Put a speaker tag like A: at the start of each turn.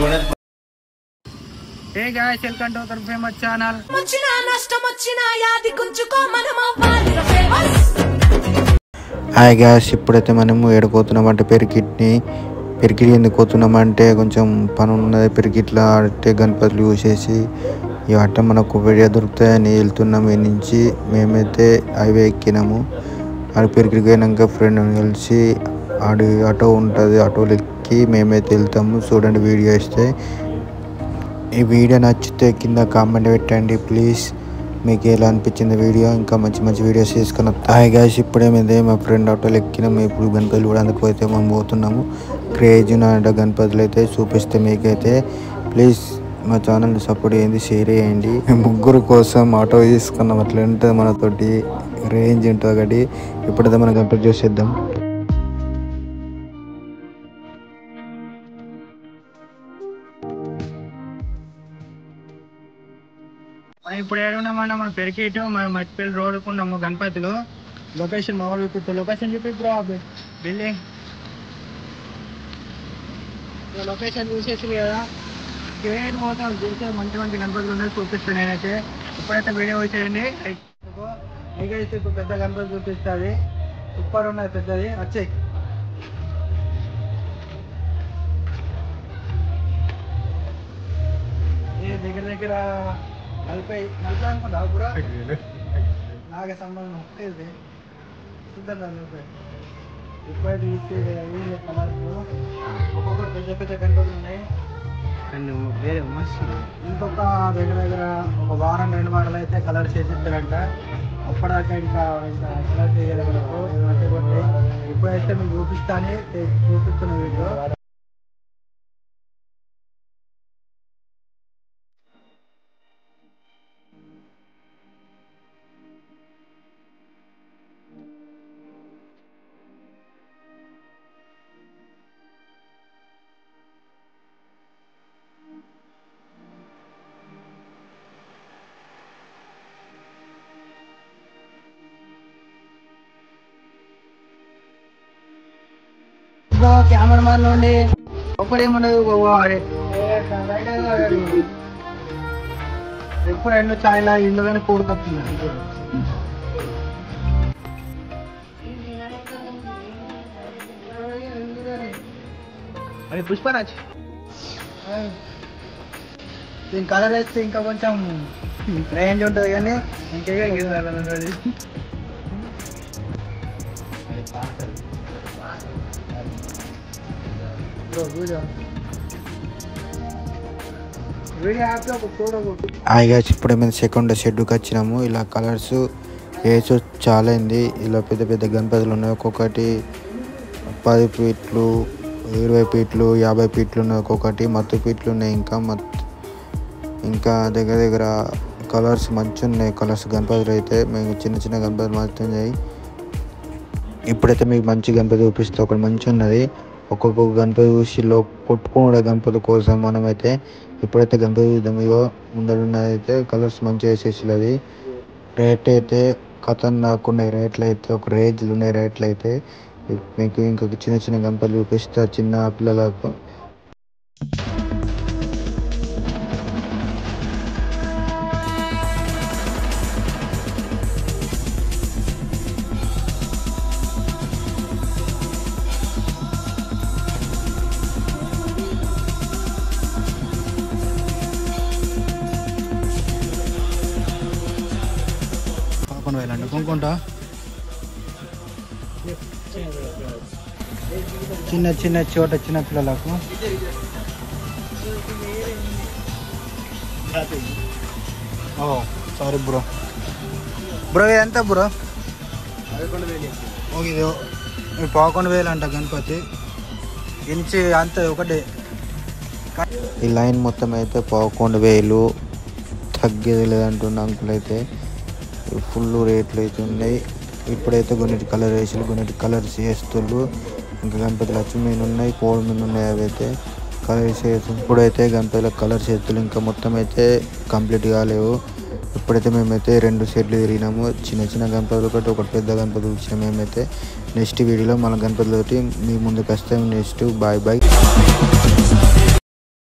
A: Hey guys, welcome to our famous channel.
B: Hi gas, ఇప్పుడైతే మనము ఏడుకోతున్నామంటే పెరికిట్ని ఎందుకు పోతున్నామంటే కొంచెం పని ఉన్నది. పెరికిట్లా ఆడితే గణపతులు చూసేసి ఈ అట్ట మనకు వీడియో దొరుకుతాయని వెళ్తున్నాము. ఈ నుంచి మేమైతే హైవే ఎక్కినాము. ఆడ పెరికికి పోయినాక ఫ్రెండ్ కలిసి ఆడి ఆటో ఉంటుంది, ఆటోలు ఎక్కి మేమైతే వెళ్తాము. చూడండి వీడియో ఇస్తే. ఈ వీడియో నచ్చితే కింద కామెంట్ పెట్టండి ప్లీజ్. మీకు ఎలా అనిపించింది వీడియో? ఇంకా మంచి మంచి వీడియోస్ తీసుకున్నాం. హాయ్ గాయ్స్, ఇప్పుడేమైంది మా ఫ్రెండ్ ఆటోలు ఎక్కినాము. ఇప్పుడు గణపతులు కూడా అందుకు అయితే మనం పోతున్నాము. క్రేజీ నాట గణపతులు అయితే చూపిస్తే మీకైతే ప్లీజ్ మా ఛానల్ని సపోర్ట్ చేయండి, షేర్ చేయండి. ముగ్గురు కోసం ఆటో తీసుకున్నాం. అట్లా ఉంటుంది మనతోటి, రేంజ్ ఉంటుంది ఒకటి. ఇప్పుడైతే మనం గణపతి చూసేద్దాం.
A: ఇప్పుడు ఏడున్నామన్నా మన పెరికేటు మట్టిపల్లి రోడ్డుకున్నాము గణపతులు. లొకేషన్ మా వాళ్ళు చూపిస్తారు. లొకేషన్ చూపి బ్రో, బిల్డింగ్ లొకేషన్ చూసేసి కదా గేట్ పోతాం. చూసే మంచి మంచి గణపతులు ఉన్నాయి, చూపిస్తాను నేనైతే. ఇప్పుడైతే వీడియో వచ్చేయండి. అయితే ఇప్పుడు పెద్ద గణపతి చూపిస్తుంది, సూపర్ ఉన్నది పెద్దది. వచ్చాయి దగ్గర దగ్గర 40 అనుకుంటా కూడా నాకు సంబంధం వస్తుంది. చూద్దాం. ఇప్పుడైతే ఒక్కొక్కటి పెద్ద పెద్ద గణపతులు ఉన్నాయి. వేరే ఇంకొక దగ్గర దగ్గర ఒక వారం 2 వారాలు అయితే కలర్ చేసిస్తారంట. అప్పటిదాకా ఇంకా కలర్ చేయగలరు. ఇప్పుడైతే మీకు చూపిస్తున్న వీడియో. కెమెరామెన్ నుండి ఒకడేమన్నది ఎప్పుడు ఎన్నో చాలా ఇందులోనే కూడుకొస్తుంది. అది పుష్పరాజ్. దీని కలర్ వేస్తే ఇంకా కొంచెం రేంజ్ ఉంటుంది కానీ ఇంకేగా
B: హాయ్ గాయ్స్, ఇప్పుడే మేము సెకండ్ షెడ్కి వచ్చినాము. ఇలా కలర్స్ వేసి చాలా అయింది. ఇలా పెద్ద పెద్ద గణపతులు ఉన్నాయి. ఒక్కొక్కటి 10 ఫీట్లు, 20 ఫీట్లు, 50 ఫీట్లు ఉన్నాయి. ఒక్కొక్కటి మత్తు ఫీట్లు ఉన్నాయి. ఇంకా దగ్గర దగ్గర కలర్స్ మంచిగా ఉన్నాయి. కలర్స్ గణపతులు అయితే మేము చిన్న చిన్న గణపతులు మంచున్నాయి. ఇప్పుడైతే మీకు మంచి గణపతి చూపిస్తే ఒకటి మంచిగా ఉన్నది. ఒక్కొక్క గణపతి చూసిలో కొట్టుకునే గణపతి కోసం మనమైతే ఇప్పుడైతే గణపతి చూద్దాం. ఇగో ముందరున్నదైతే కలర్స్ మంచిగా వేసేసి రేట్ అయితే ఖతర్నాక్ ఉన్నాయి. రేట్లు అయితే ఒక రేంజ్లు ఉన్నాయి. రేట్లు అయితే మీకు ఇంకొక చిన్న చిన్న గణపతులు చూపిస్తా చిన్న పిల్లలకు.
A: వెళ్ళండి కొనుక్కుంటా. చిన్న చోట చిన్న పిల్లలకు సారీ బ్రో. ఎంత బ్రో? 11,000. 11,000 అంట గణపతి. ఇంచి అంత ఒకటే.
B: ఈ లైన్ మొత్తం అయితే 11,000 తగ్గేది లేదంటున్న అంకుల్ అయితే. ఫుల్ రేట్లు అయితే ఉన్నాయి. ఇప్పుడైతే కొన్నిటి కలర్ వేసి కొన్నిటి కలర్స్ చేస్తుళ్ళు. ఇంకా గణపతి లక్ష్మీ ఉన్నాయి, కోడి మీద ఉన్నాయి. అవి అయితే కలర్ చేస్తు. ఇప్పుడైతే గణపతిలో కలర్ చేస్తులు ఇంకా మొత్తం అయితే కంప్లీట్ కాలేవు. ఇప్పుడైతే మేమైతే 2 సెట్లు తిరిగినాము. చిన్న చిన్న గణపతులు ఒకటి పెద్ద గణపతులు వచ్చినాం. మేమైతే నెక్స్ట్ వీడియోలో మన గణపతితోటి మీ ముందుకు వస్తాం. Next bye.